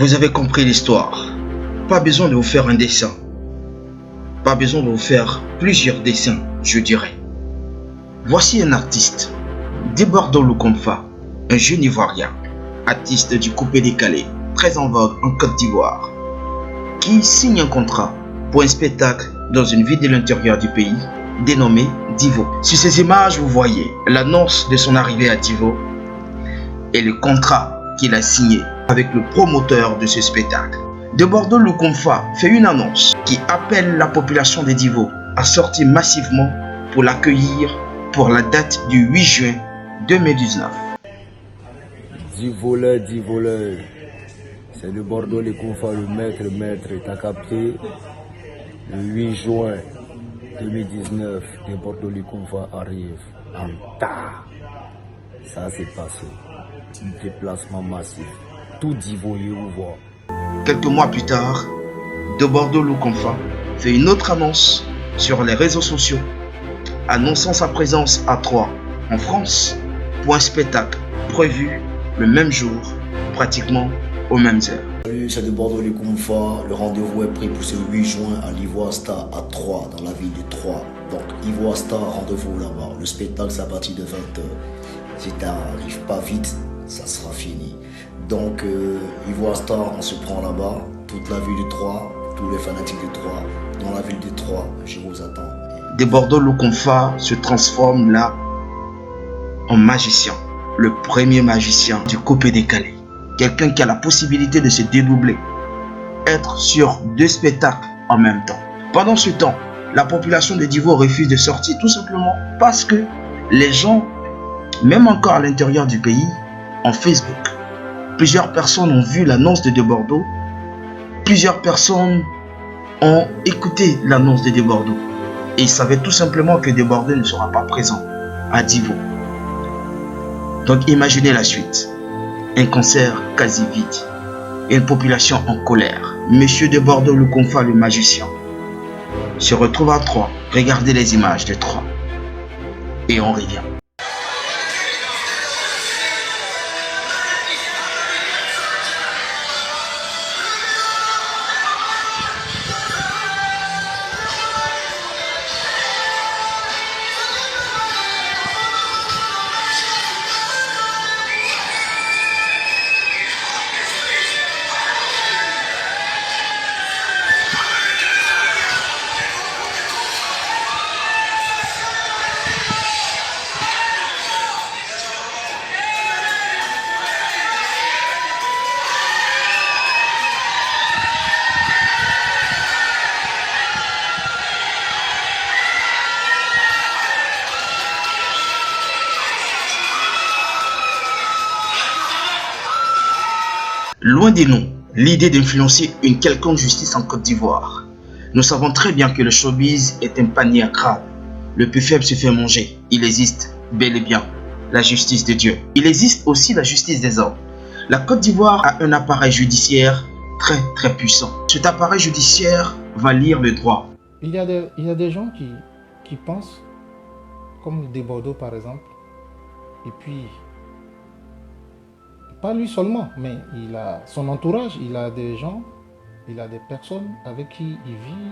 Vous avez compris l'histoire. Pas besoin de vous faire un dessin. Pas besoin de vous faire plusieurs dessins, je dirais. Voici un artiste, Debordo Lukomfa, un jeune Ivoirien, artiste du coupé-décalé, très en vogue en Côte d'Ivoire, qui signe un contrat pour un spectacle dans une ville de l'intérieur du pays dénommée Divo. Sur ces images, vous voyez l'annonce de son arrivée à Divo et le contrat qu'il a signé avec le promoteur de ce spectacle. Debordo Lukomfa fait une annonce qui appelle la population de Divo à sortir massivement pour l'accueillir pour la date du 8 juin 2019. 10 voleurs, c'est Debordo Lukomfa, le maître, t'as capté. Le 8 juin 2019, Debordo Lukomfa arrive en tas. Ça s'est passé, un déplacement massif, tout Divo y ouvre. Quelques mois plus tard, Debordo Lukomfa fait une autre annonce sur les réseaux sociaux, annonçant sa présence à Troyes, en France, pour un spectacle prévu le même jour, pratiquement aux mêmes heures. Salut, c'est Debordo Lukomfa. Le rendez-vous est pris pour ce 8 juin à l'Ivoire Star à Troyes, dans la ville de Troyes. Donc, Ivoire Star, rendez-vous là-bas. Le spectacle, c'est à partir de 20h. Si tu n'arrives pas vite, ça sera fini. Donc, Ivoire Star, on se prend là-bas. Toute la ville de Troyes, tous les fanatiques de Troyes, dans la ville de Troyes, je vous attends. Debordo Lukomfa se transforme là en magicien, le premier magicien du coupé-décalé. Quelqu'un qui a la possibilité de se dédoubler, être sur 2 spectacles en même temps. Pendant ce temps, la population de Divo refuse de sortir tout simplement parce que les gens, même encore à l'intérieur du pays, en Facebook, plusieurs personnes ont vu l'annonce de Debordo, plusieurs personnes ont écouté l'annonce de Debordo et ils savaient tout simplement que Debordo ne sera pas présent à Divo. Donc imaginez la suite. Un concert quasi vide et une population en colère. Monsieur Debordo Lukomfa, le magicien, se retrouve à Troyes. Regardez les images de Troyes et on revient. Loin de nous, l'idée d'influencer une quelconque justice en Côte d'Ivoire. Nous savons très bien que le showbiz est un panier à crabe. Le plus faible se fait manger. Il existe bel et bien la justice de Dieu. Il existe aussi la justice des hommes. La Côte d'Ivoire a un appareil judiciaire très puissant. Cet appareil judiciaire va lire le droit. Il y a des gens qui pensent, comme Debordo par exemple, et puis pas lui seulement, mais il a son entourage, il a des gens, il a des personnes avec qui il vit,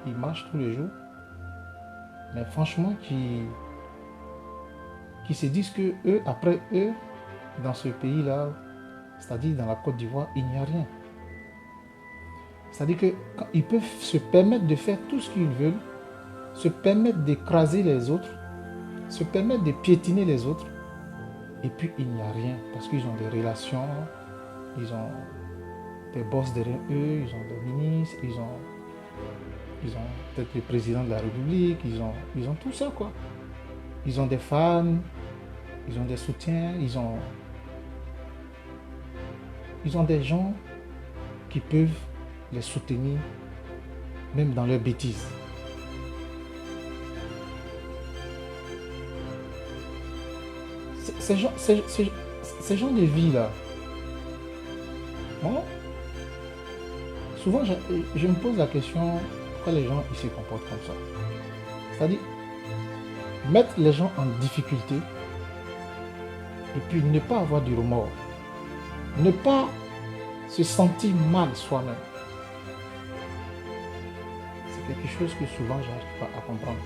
il marche tous les jours. Mais franchement, qui se disent que eux, après eux, dans ce pays-là, c'est-à-dire dans la Côte d'Ivoire, il n'y a rien. C'est-à-dire qu'ils peuvent se permettre de faire tout ce qu'ils veulent, se permettre d'écraser les autres, se permettre de piétiner les autres. Et puis, il n'y a rien, parce qu'ils ont des relations, ils ont des boss derrière eux, ils ont des ministres, ils ont peut-être le président de la République, ils ont tout ça, quoi. Ils ont des fans, ils ont des soutiens, ils ont des gens qui peuvent les soutenir, même dans leurs bêtises. Ces gens de vie-là, bon, souvent je me pose la question pourquoi les gens ils se comportent comme ça. C'est-à-dire, mettre les gens en difficulté et puis ne pas avoir du remords. Ne pas se sentir mal soi-même. C'est quelque chose que souvent j'arrive pas à comprendre.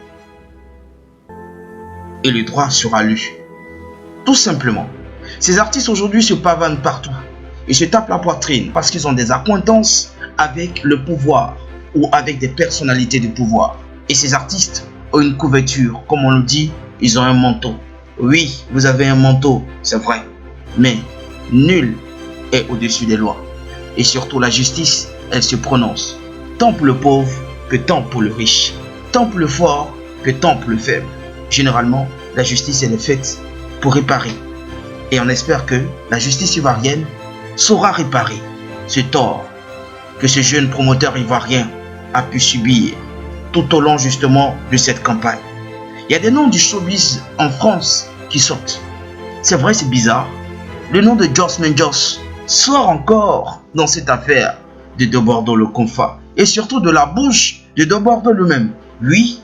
Et le droit sera lu. Tout simplement. Ces artistes aujourd'hui se pavanent partout. Ils se tapent la poitrine parce qu'ils ont des accointances avec le pouvoir ou avec des personnalités de pouvoir. Et ces artistes ont une couverture, comme on le dit, ils ont un manteau. Oui, vous avez un manteau, c'est vrai. Mais nul est au-dessus des lois. Et surtout la justice, elle se prononce. Tant pour le pauvre que tant pour le riche. Tant pour le fort que tant pour le faible. Généralement, la justice elle est faite pour réparer. Et on espère que la justice ivoirienne saura réparer ce tort que ce jeune promoteur ivoirien a pu subir tout au long justement de cette campagne. Il y a des noms du showbiz en France qui sortent. C'est vrai, c'est bizarre. Le nom de Josman Jos sort encore dans cette affaire de De Bordeaux le Confa. Et surtout de la bouche de De Bordeaux lui-même. Lui,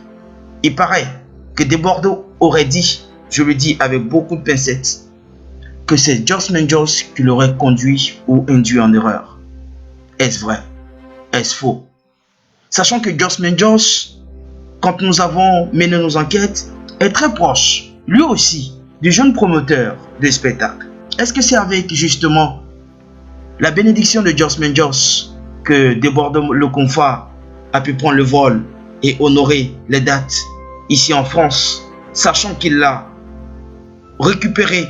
il paraît que De Bordeaux aurait dit, je le dis avec beaucoup de pincettes, que c'est Josman Jos qui l'aurait conduit ou induit en erreur. Est-ce vrai? Est-ce faux? Sachant que Josman Jos, quand nous avons mené nos enquêtes, est très proche, lui aussi, du jeune promoteur de spectacle. Est-ce que c'est avec justement la bénédiction de Josman Jos que De Bordeaux le Confa a pu prendre le vol et honorer les dates ici en France, sachant qu'il a récupéré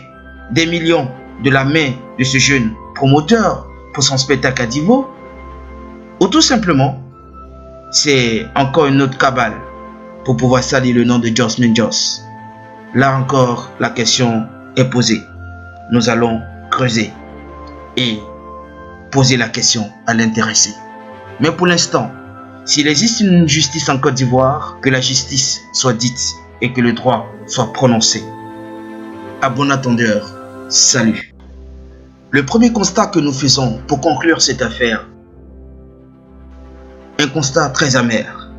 des millions de la main de ce jeune promoteur pour son spectacle à Divo? Ou tout simplement, c'est encore une autre cabale pour pouvoir salir le nom de Josman Jos? Là encore, la question est posée. Nous allons creuser et poser la question à l'intéressé. Mais pour l'instant, s'il existe une justice en Côte d'Ivoire, que la justice soit dite et que le droit soit prononcé. À bon attendeur, salut. Le premier constat que nous faisons pour conclure cette affaire, un constat très amer.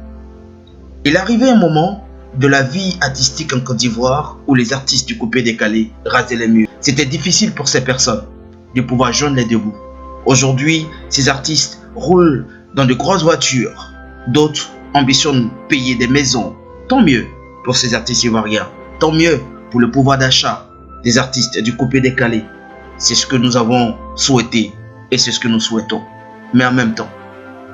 Il arrivait un moment de la vie artistique en Côte d'Ivoire où les artistes du coupé-décalé rasaient les murs. C'était difficile pour ces personnes de pouvoir joindre les deux bouts. Aujourd'hui, ces artistes roulent dans de grosses voitures. D'autres ambitionnent payer des maisons. Tant mieux pour ces artistes ivoiriens. Tant mieux pour le pouvoir d'achat des artistes du coupé-décalé. C'est ce que nous avons souhaité et c'est ce que nous souhaitons. Mais en même temps,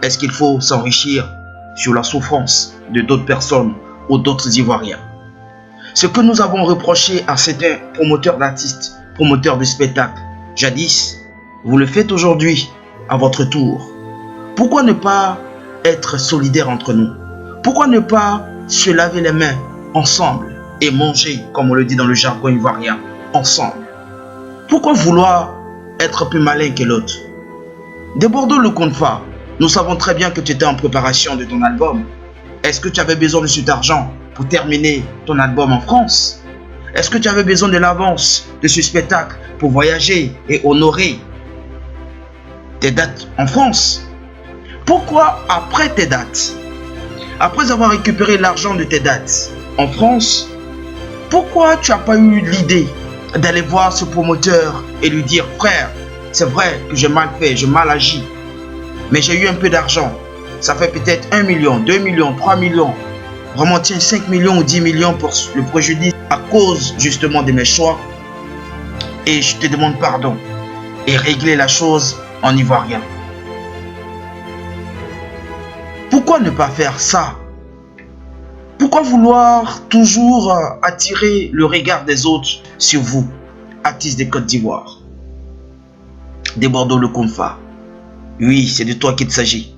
est-ce qu'il faut s'enrichir sur la souffrance de d'autres personnes ou d'autres Ivoiriens? Ce que nous avons reproché à certains promoteurs d'artistes, promoteurs de spectacles, jadis, vous le faites aujourd'hui à votre tour. Pourquoi ne pas être solidaires entre nous? Pourquoi ne pas se laver les mains ensemble et manger, comme on le dit dans le jargon ivoirien, ensemble? Pourquoi vouloir être plus malin que l'autre? De Bordeaux le Confa, nous savons très bien que tu étais en préparation de ton album. Est-ce que tu avais besoin de cet argent pour terminer ton album en France? Est-ce que tu avais besoin de l'avance de ce spectacle pour voyager et honorer tes dates en France? Pourquoi après tes dates, après avoir récupéré l'argent de tes dates en France, pourquoi tu n'as pas eu l'idée d'aller voir ce promoteur et lui dire: frère, c'est vrai que j'ai mal fait, j'ai mal agi, mais j'ai eu un peu d'argent. Ça fait peut-être 1 million, 2 millions, 3 millions. Vraiment, tiens, 5 millions ou 10 millions pour le préjudice à cause justement de mes choix. Et je te demande pardon. Et régler la chose en ivoirien. Pourquoi ne pas faire ça? Pourquoi vouloir toujours attirer le regard des autres sur vous, artistes de Côte d'Ivoire? De Bordeaux le Confa. Oui, c'est de toi qu'il s'agit.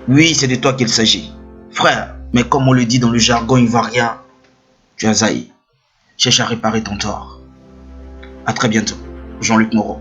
Oui, c'est de toi qu'il s'agit. Frère, mais comme on le dit dans le jargon ivoirien, tu as zaï. Cherche à réparer ton tort. À très bientôt. Jean-Luc Moreau.